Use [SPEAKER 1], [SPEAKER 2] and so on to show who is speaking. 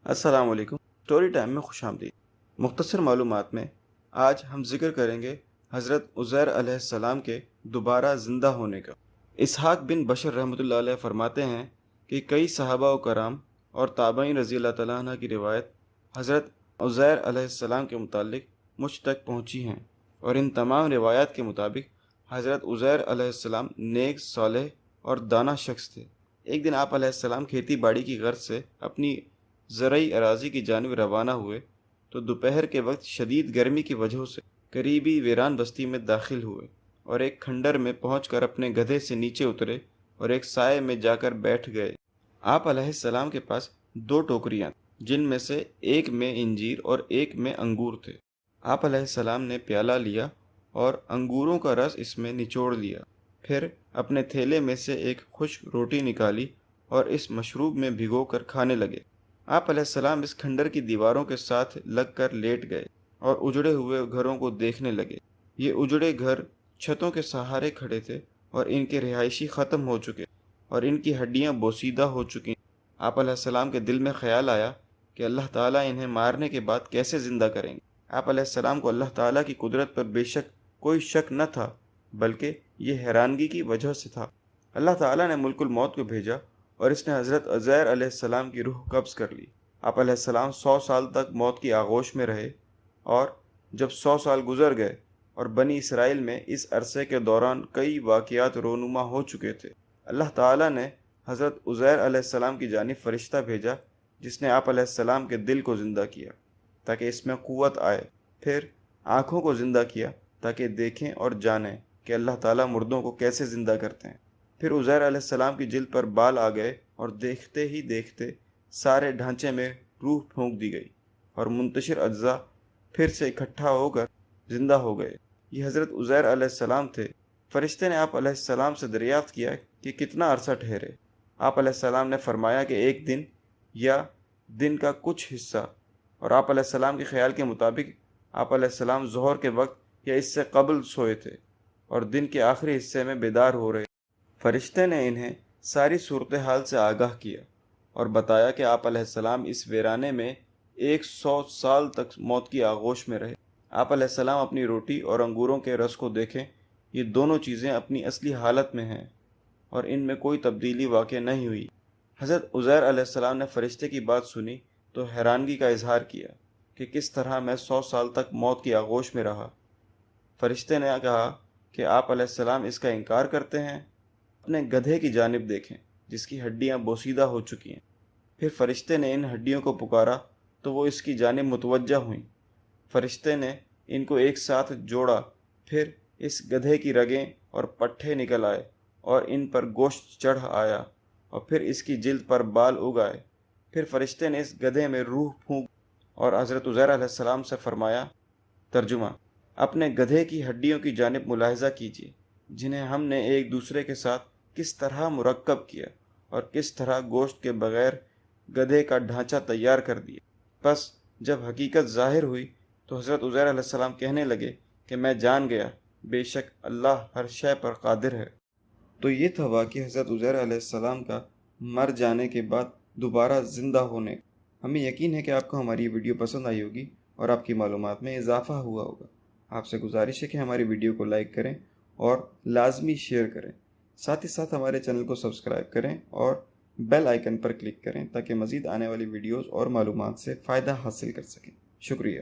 [SPEAKER 1] السلام علیکم، story time میں خوش آمدید۔ مختصر معلومات میں آج ہم ذکر کریں گے حضرت عزیر علیہ السلام کے دوبارہ زندہ ہونے کا۔ اسحاق بن بشر رحمۃ اللہ علیہ فرماتے ہیں کہ کئی صحابہ و کرام اور تابعین رضی اللہ تعالیٰ عنہ کی روایت حضرت عزیر علیہ السلام کے متعلق مجھ تک پہنچی ہیں، اور ان تمام روایات کے مطابق حضرت عزیر علیہ السلام نیک، صالح اور دانا شخص تھے۔ ایک دن آپ علیہ السلام کھیتی باڑی کی غرض سے اپنی زرعی اراضی کی جانب روانہ ہوئے تو دوپہر کے وقت شدید گرمی کی وجہ سے قریبی ویران بستی میں داخل ہوئے اور ایک کھنڈر میں پہنچ کر اپنے گدھے سے نیچے اترے اور ایک سائے میں جا کر بیٹھ گئے۔ آپ علیہ السلام کے پاس 2 ٹوکریاں جن میں سے ایک میں انجیر اور ایک میں انگور تھے۔ آپ علیہ السلام نے پیالہ لیا اور انگوروں کا رس اس میں نچوڑ لیا، پھر اپنے تھیلے میں سے ایک خشک روٹی نکالی اور اس مشروب میں بھگو کر کھانے لگے۔ آپ علیہ السلام اس کھنڈر کی دیواروں کے ساتھ لگ کر لیٹ گئے اور اجڑے ہوئے گھروں کو دیکھنے لگے۔ یہ اجڑے گھر چھتوں کے سہارے کھڑے تھے اور ان کے رہائشی ختم ہو چکے اور ان کی ہڈیاں بوسیدہ ہو چکی۔ آپ علیہ السلام کے دل میں خیال آیا کہ اللہ تعالیٰ انہیں مارنے کے بعد کیسے زندہ کریں گے۔ آپ علیہ السلام کو اللہ تعالیٰ کی قدرت پر بے شک کوئی شک نہ تھا، بلکہ یہ حیرانگی کی وجہ سے تھا۔ اللہ تعالیٰ نے ملک الموت کو بھیجا اور اس نے حضرت عزیر علیہ السلام کی روح قبض کر لی۔ آپ علیہ السلام 100 سال تک موت کی آغوش میں رہے، اور جب 100 سال گزر گئے اور بنی اسرائیل میں اس عرصے کے دوران کئی واقعات رونما ہو چکے تھے، اللہ تعالیٰ نے حضرت عزیر علیہ السلام کی جانب فرشتہ بھیجا جس نے آپ علیہ السلام کے دل کو زندہ کیا تاکہ اس میں قوت آئے، پھر آنکھوں کو زندہ کیا تاکہ دیکھیں اور جانیں کہ اللہ تعالیٰ مردوں کو کیسے زندہ کرتے ہیں۔ پھر عزیر علیہ السلام کی جلد پر بال آ گئے اور دیکھتے ہی دیکھتے سارے ڈھانچے میں روح پھونک دی گئی اور منتشر اجزاء پھر سے اکٹھا ہو کر زندہ ہو گئے۔ یہ حضرت عزیر علیہ السلام تھے۔ فرشتے نے آپ علیہ السلام سے دریافت کیا کہ کتنا عرصہ ٹھہرے۔ آپ علیہ السلام نے فرمایا کہ 1 دن یا دن کا کچھ حصہ، اور آپ علیہ السلام کے خیال کے مطابق آپ علیہ السلام ظہر کے وقت یا اس سے قبل سوئے تھے اور دن کے آخری حصے میں بیدار ہو رہے۔ فرشتے نے انہیں ساری صورتحال سے آگاہ کیا اور بتایا کہ آپ علیہ السلام اس ویرانے میں 100 سال تک موت کی آغوش میں رہے۔ آپ علیہ السلام اپنی روٹی اور انگوروں کے رس کو دیکھیں، یہ دونوں چیزیں اپنی اصلی حالت میں ہیں اور ان میں کوئی تبدیلی واقع نہیں ہوئی۔ حضرت عزیر علیہ السلام نے فرشتے کی بات سنی تو حیرانگی کا اظہار کیا کہ کس طرح میں 100 سال تک موت کی آغوش میں رہا۔ فرشتے نے کہا کہ آپ علیہ السلام اس کا انکار کرتے ہیں؟ اپنے گدھے کی جانب دیکھیں جس کی ہڈیاں بوسیدہ ہو چکی ہیں۔ پھر فرشتے نے ان ہڈیوں کو پکارا تو وہ اس کی جانب متوجہ ہوئیں۔ فرشتے نے ان کو ایک ساتھ جوڑا، پھر اس گدھے کی رگیں اور پٹھے نکل آئے اور ان پر گوشت چڑھ آیا، اور پھر اس کی جلد پر بال اگ آئے۔ پھر فرشتے نے اس گدھے میں روح پھونک اور حضرت عزیر علیہ السلام سے فرمایا، ترجمہ: اپنے گدھے کی ہڈیوں کی جانب ملاحظہ کیجیے جنہیں ہم نے ایک دوسرے کے ساتھ کس طرح مرکب کیا اور کس طرح گوشت کے بغیر گدھے کا ڈھانچہ تیار کر دیا۔ پس جب حقیقت ظاہر ہوئی تو حضرت عزیر علیہ السلام کہنے لگے کہ میں جان گیا، بے شک اللہ ہر شے پر قادر ہے۔ تو یہ تھا واقعہ حضرت عزیر علیہ السلام کا مر جانے کے بعد دوبارہ زندہ ہونے۔ ہمیں یقین ہے کہ آپ کو ہماری ویڈیو پسند آئی ہوگی اور آپ کی معلومات میں اضافہ ہوا ہوگا۔ آپ سے گزارش ہے کہ ہماری ویڈیو کو لائک کریں اور لازمی شیئر کریں۔ ساتھ ہی ساتھ ہمارے چینل کو سبسکرائب کریں اور بیل آئیکن پر کلک کریں تاکہ مزید آنے والی ویڈیوز اور معلومات سے فائدہ حاصل کر سکیں۔ شکریہ۔